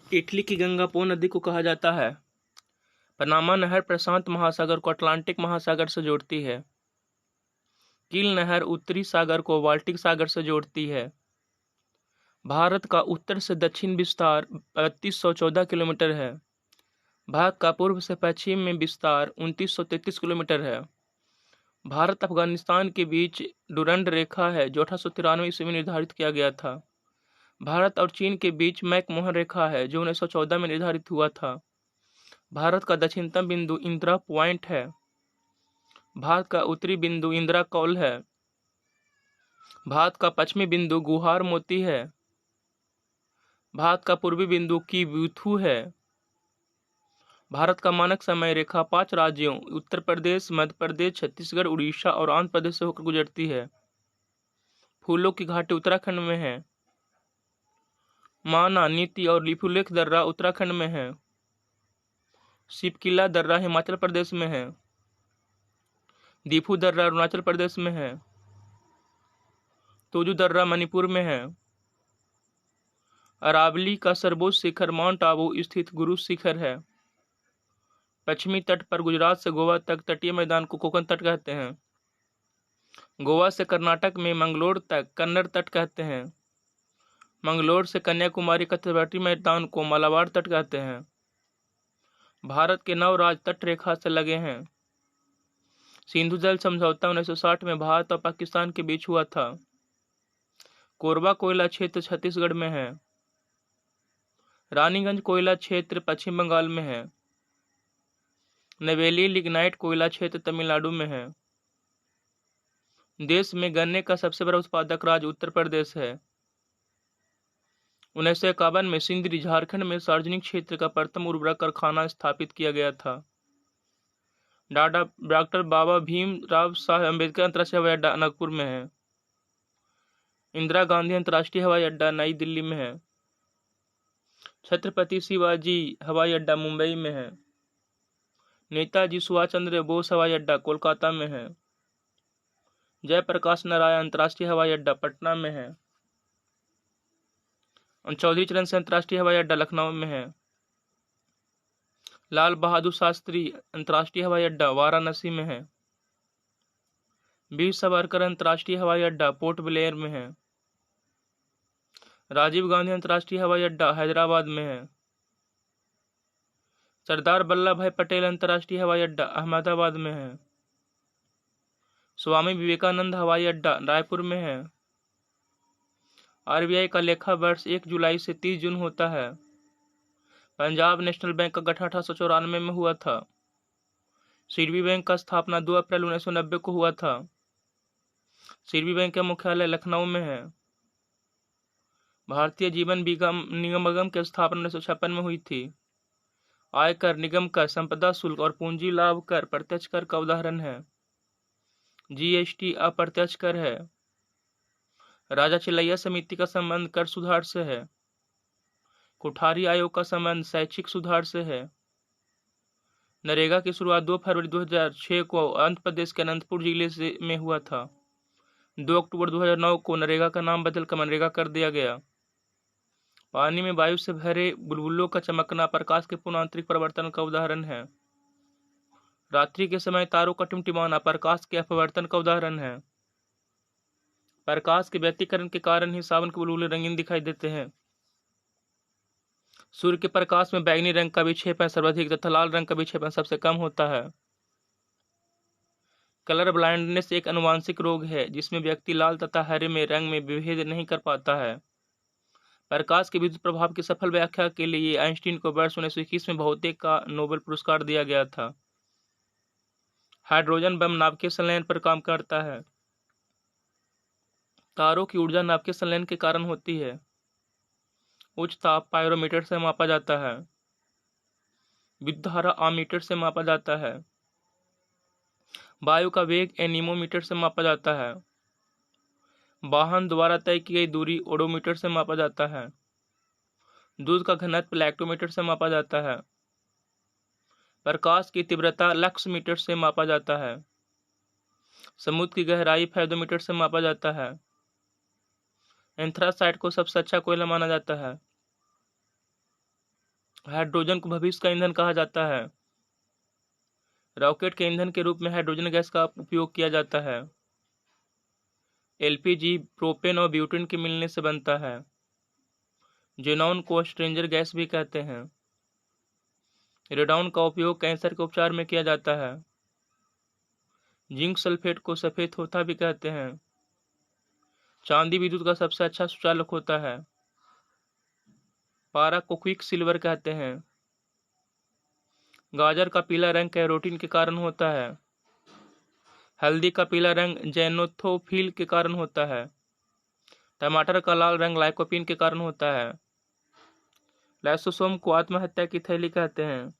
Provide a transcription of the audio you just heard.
Italy की गंगा पो नदी को कहा जाता है। पनामा नहर प्रशांत महासागर को अटलांटिक महासागर से जोड़ती है। कील नहर उत्तरी सागर को बाल्टिक सागर से जोड़ती है। भारत का उत्तर से दक्षिण विस्तार 3214 किलोमीटर है। भारत का पूर्व से पश्चिम में विस्तार 2933 किलोमीटर है। भारत अफगानिस्तान के बीच डुरंड रेखा है जो 1893 ईस्वी में निर्धारित किया गया था। भारत और चीन के बीच मैकमोहन रेखा है जो 1914 में निर्धारित हुआ था। भारत का दक्षिणतम बिंदु इंदिरा पॉइंट है। भारत का उत्तरी बिंदु इंदिरा कौल है। भारत का पश्चिमी बिंदु गुहार मोती है। भारत का पूर्वी बिंदु किबुथु है। भारत का मानक समय रेखा 5 राज्यों उत्तर प्रदेश, मध्य प्रदेश, छत्तीसगढ़, उड़ीसा और आंध्र प्रदेश से होकर गुजरती है। फूलों की घाटी उत्तराखंड में है। माना, नीति और लिपुलेख दर्रा उत्तराखंड में है। शिपकिला दर्रा हिमाचल प्रदेश में है। दीफू दर्रा अरुणाचल प्रदेश में है। तोजू दर्रा मणिपुर में है। अरावली का सर्वोच्च शिखर माउंट आबू स्थित गुरु शिखर है। पश्चिमी तट पर गुजरात से गोवा तक तटीय मैदान को कोंकण तट कहते हैं। गोवा से कर्नाटक में मंगलोर तक कन्नड़ तट कहते हैं। मंगलोर से कन्याकुमारी का तटीय मैदान को मालाबार तट कहते हैं। भारत के 9 राज्य तट रेखा से लगे हैं। सिंधु जल समझौता 1960 में भारत और पाकिस्तान के बीच हुआ था। कोरबा कोयला क्षेत्र छत्तीसगढ़ में है। रानीगंज कोयला क्षेत्र पश्चिम बंगाल में है। नवेली लिग्नाइट कोयला क्षेत्र तमिलनाडु में है। देश में गन्ने का सबसे बड़ा उत्पादक राज्य उत्तर प्रदेश है। 1951 में सिंदरी झारखंड में सार्वजनिक क्षेत्र का प्रथम उर्वरक कारखाना स्थापित किया गया था। डॉक्टर बाबा भीमराव शाह अम्बेडकर अंतर्राष्ट्रीय हवाई अड्डा नागपुर में है। इंदिरा गांधी अंतर्राष्ट्रीय हवाई अड्डा नई दिल्ली में है। छत्रपति शिवाजी हवाई अड्डा मुंबई में है। नेताजी सुभाष चंद्र बोस हवाई अड्डा कोलकाता में है। जयप्रकाश नारायण अंतर्राष्ट्रीय हवाई अड्डा पटना में है। चौधरी चरण सिंह अंतर्राष्ट्रीय हवाई अड्डा लखनऊ में है। लाल बहादुर शास्त्री अंतर्राष्ट्रीय हवाई अड्डा वाराणसी में है। वीर सावरकर अंतर्राष्ट्रीय हवाई अड्डा पोर्ट ब्लेयर में है। राजीव गांधी अंतर्राष्ट्रीय हवाई अड्डा हैदराबाद में है। सरदार वल्लभ भाई पटेल अंतर्राष्ट्रीय हवाई अड्डा अहमदाबाद में है। स्वामी विवेकानंद हवाई अड्डा रायपुर में है। आरबीआई का लेखा वर्ष 1 जुलाई से 30 जून होता है। पंजाब नेशनल बैंक का गठन 1894 में हुआ था। सिडबी बैंक का स्थापना 2 अप्रैल 1990 को हुआ था। सिडबी बैंक का मुख्यालय लखनऊ में है। भारतीय जीवन निगम की स्थापना 1956 में हुई थी। आयकर, निगम कर, संपदा शुल्क और पूंजी लाभ कर प्रत्यक्ष कर का उदाहरण है। जीएसटी अप्रत्यक्ष कर है। राजा चिलैया समिति का संबंध कर सुधार से है। कोठारी आयोग का संबंध शैक्षिक सुधार से है। नरेगा की शुरुआत 2 फरवरी 2006 को आंध्र प्रदेश के अनंतपुर जिले में हुआ था। 2 अक्टूबर 2009 को नरेगा का नाम बदलकर मनरेगा कर दिया गया। पानी में वायु से भरे बुलबुलों का चमकना प्रकाश के पूर्ण आंतरिक परिवर्तन का उदाहरण है। रात्रि के समय तारों का टिमटिमाना प्रकाश के अपवर्तन का उदाहरण है। प्रकाश के व्यतिकरण के कारण ही सावन के बुलबुले रंगीन दिखाई देते हैं। सूर्य के प्रकाश में बैंगनी रंग का विक्षेपण सर्वाधिक तथा लाल रंग का विक्षेपण सबसे कम होता है। कलर ब्लाइंडनेस एक आनुवंशिक रोग है जिसमें व्यक्ति लाल तथा हरे में रंग में विभेद नहीं कर पाता है। प्रकाश के विद्युत प्रभाव की सफल व्याख्या के लिए आइंस्टीन को वर्ष 1921 में भौतिक का नोबेल पुरस्कार दिया गया था। हाइड्रोजन बम नाभिकीय संलयन पर काम करता है। तारों की ऊर्जा नाभिकीय संलयन के कारण होती है। उच्च ताप पायरोमीटर से मापा जाता है। विद्युत धारा आमीटर से मापा जाता है। वायु का वेग एनीमोमीटर से मापा जाता है। वाहन द्वारा तय की गई दूरी ओडोमीटर से मापा जाता है। दूध का घनत्व लैक्टोमीटर से मापा जाता है। प्रकाश की तीव्रता लक्स मीटर से मापा जाता है। समुद्र की गहराई फेदोमीटर से मापा जाता है। एंथ्रासाइट को सबसे अच्छा कोयला माना जाता है। हाइड्रोजन को भविष्य का ईंधन कहा जाता है। रॉकेट के ईंधन के रूप में हाइड्रोजन गैस का उपयोग किया जाता है। एलपीजी प्रोपेन और ब्यूटेन के मिलने से बनता है। जेनॉन को स्ट्रेंजर गैस भी कहते हैं। रेडॉन का उपयोग कैंसर के उपचार में किया जाता है। जिंक सल्फेट को सफेद होता भी कहते हैं। चांदी विद्युत का सबसे अच्छा सुचालक होता है। पारा को क्विक सिल्वर कहते हैं। गाजर का पीला रंग कैरोटीन के कारण होता है। हल्दी का पीला रंग जेनोथोफिल के कारण होता है। टमाटर का लाल रंग लाइकोपीन के कारण होता है। लाइसोसोम को आत्महत्या की थैली कहते हैं।